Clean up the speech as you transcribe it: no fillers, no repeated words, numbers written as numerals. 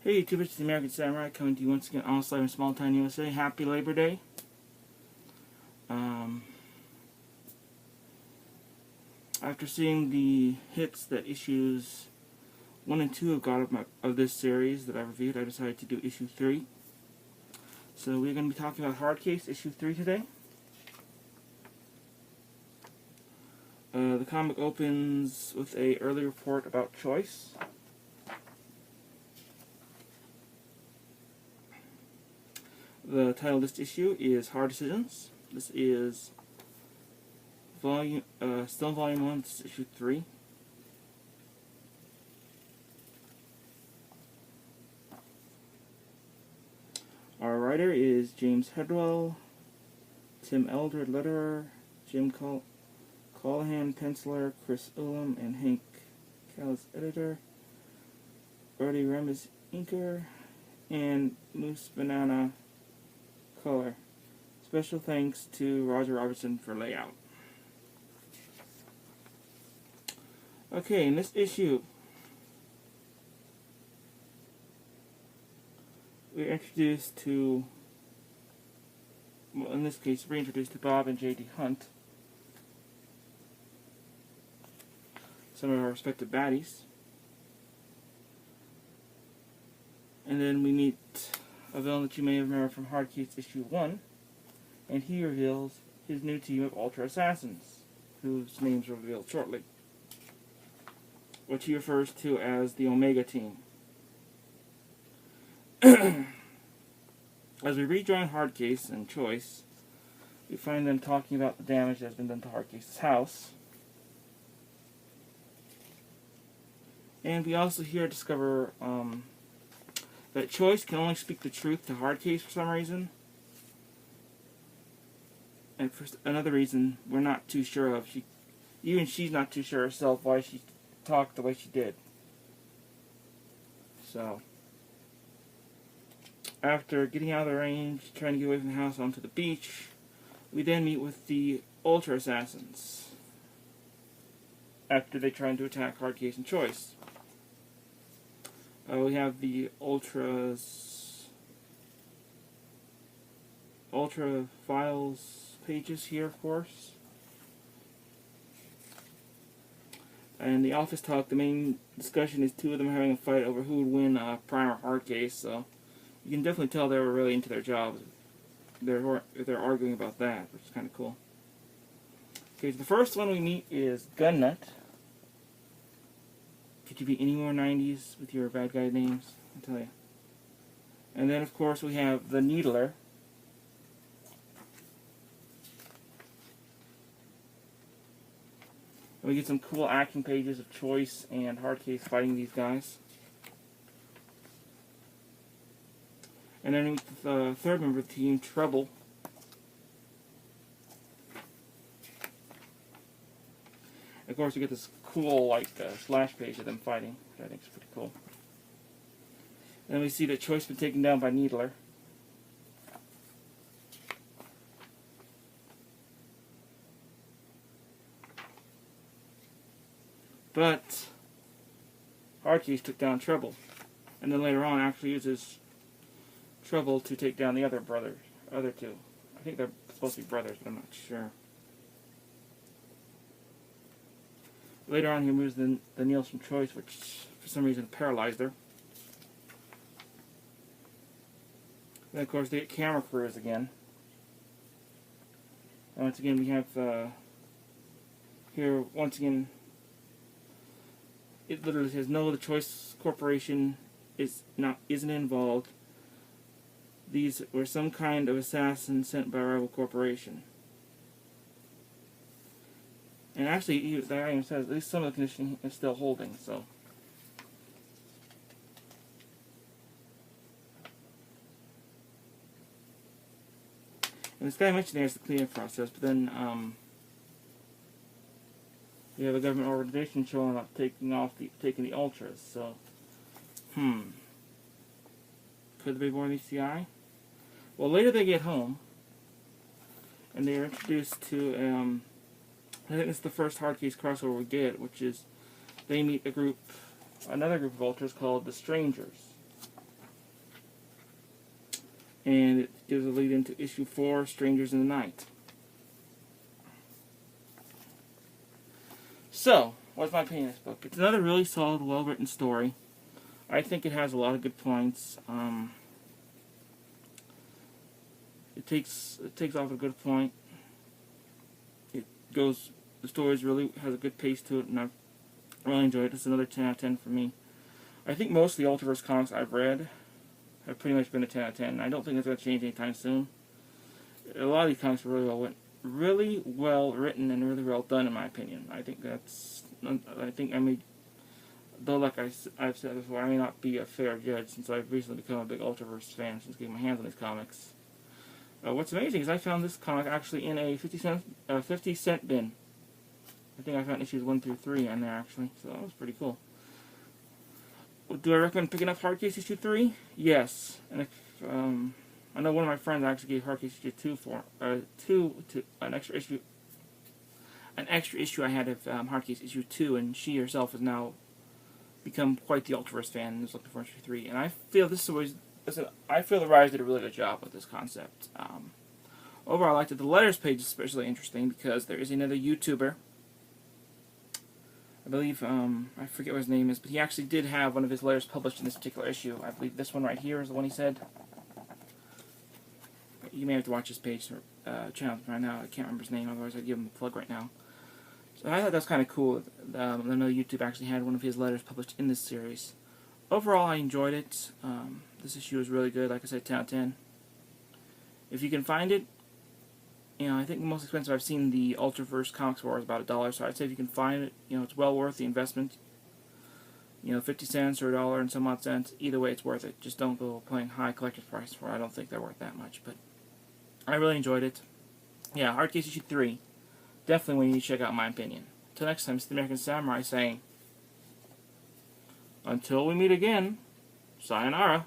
Hey YouTube, it's the American Samurai coming to you once again on Live in Small Town USA. Happy Labor Day. After seeing the hits that issues 1 and 2 have got of this series that I reviewed, I decided to do issue 3. So we're going to be talking about HardCase issue 3 today. The comic opens with an early report about choice. The title of this issue is Hard Decisions. This is still volume 1, this is issue 3. Our writer is James Hedwell, Tim Eldred letterer, Jim Callahan penciler, Chris Ullum and Hank Callis editor, Brody Remis inker, and Moose Banana color. Special thanks to Roger Robertson for layout. Okay, in this issue, we're introduced to, well, in this case, reintroduced to Bob and J.D. Hunt, some of our respective baddies. And then we meet a villain that you may remember from HardCase issue 1, and he reveals his new team of Ultra Assassins, whose names are revealed shortly, which he refers to as the Omega Team. As we rejoin HardCase and Choice, we find them talking about the damage that has been done to HardCase's house. And we also here discover that Choice can only speak the truth to HardCase for some reason. And for another reason we're not too sure of. Even she's not too sure herself why she talked the way she did. So, after getting out of the range, trying to get away from the house onto the beach, we then meet with the Ultra Assassins after they try to attack HardCase and Choice. We have the Ultra Files pages here, of course. And the office talk, the main discussion is two of them having a fight over who would win Prime or HardCase, so you can definitely tell they were really into their jobs. They're arguing about that, which is kind of cool. Okay, so the first one we meet is Gun Nut. Could you be any more 90s with your bad guy names? I'll tell you. And then, of course, we have the Needler. And we get some cool action pages of Choice and HardCase fighting these guys. And then the third member of the team, Trouble. Of course, we get this cool, splash page of them fighting, which I think is pretty cool. And then we see that Choice been taken down by Needler. But HardCase took down Trouble, and then later on actually uses Trouble to take down the other two. I think they're supposed to be brothers, but I'm not sure. Later on, he removes the nails from Choice, which for some reason paralyzed her. Then, of course, they get camera crews again. And once again, we have here, once again, it literally says, no, the Choice Corporation isn't involved. These were some kind of assassin sent by a rival corporation. And actually, the guy even says at least some of the conditioning is still holding, so. And this guy mentioned there's the cleanup process, but then you have a government organization showing up taking the Ultras, so could there be more ECI? Well, later they get home, and they are introduced to I think it's the first HardCase crossover we get, which is they meet another group of Ultras called the Strangers. and it gives a lead into issue 4, Strangers in the Night. So, what's my opinion of this book? It's another really solid, well-written story. I think it has a lot of good points. It takes off a good point. The story really has a good pace to it, and I've really enjoyed it. It's another 10 out of 10 for me. I think most of the Ultraverse comics I've read have pretty much been a 10 out of 10. I don't think that's going to change anytime soon. A lot of these comics are really well written and really well done, in my opinion. I think I may, though like I've said before, I may not be a fair judge since I've recently become a big Ultraverse fan since getting my hands on these comics. What's amazing is I found this comic actually in a 50-cent bin. I think I found issues 1 through 3 in there actually, so that was pretty cool. Do I recommend picking up HardCase issue 3? Yes. And if I know one of my friends actually gave HardCase issue 2 for an extra issue. An extra issue I had of HardCase issue 2, and she herself has now become quite the Ultraverse fan and is looking for issue 3. And I feel I feel the Rise did a really good job with this concept. Overall, I liked it. The letters page is especially interesting because there is another YouTuber. I believe, I forget what his name is, but he actually did have one of his letters published in this particular issue. I believe this one right here is the one he said. But you may have to watch his page or channel right now. I can't remember his name, otherwise I'd give him a plug right now. So I thought that was kind of cool. I know YouTube actually had one of his letters published in this series. Overall, I enjoyed it. This issue was really good. Like I said, 10 out of 10. If you can find it, I think the most expensive I've seen the Ultraverse comics for is about $1. So I'd say if you can find it, it's well worth the investment. 50 cents or $1 and some odd cents. Either way, it's worth it. Just don't go playing high collector's price for it. I don't think they're worth that much, but I really enjoyed it. Yeah, HardCase issue 3. Definitely one you need to check out, in my opinion. Until next time, it's the American Samurai saying, until we meet again, sayonara.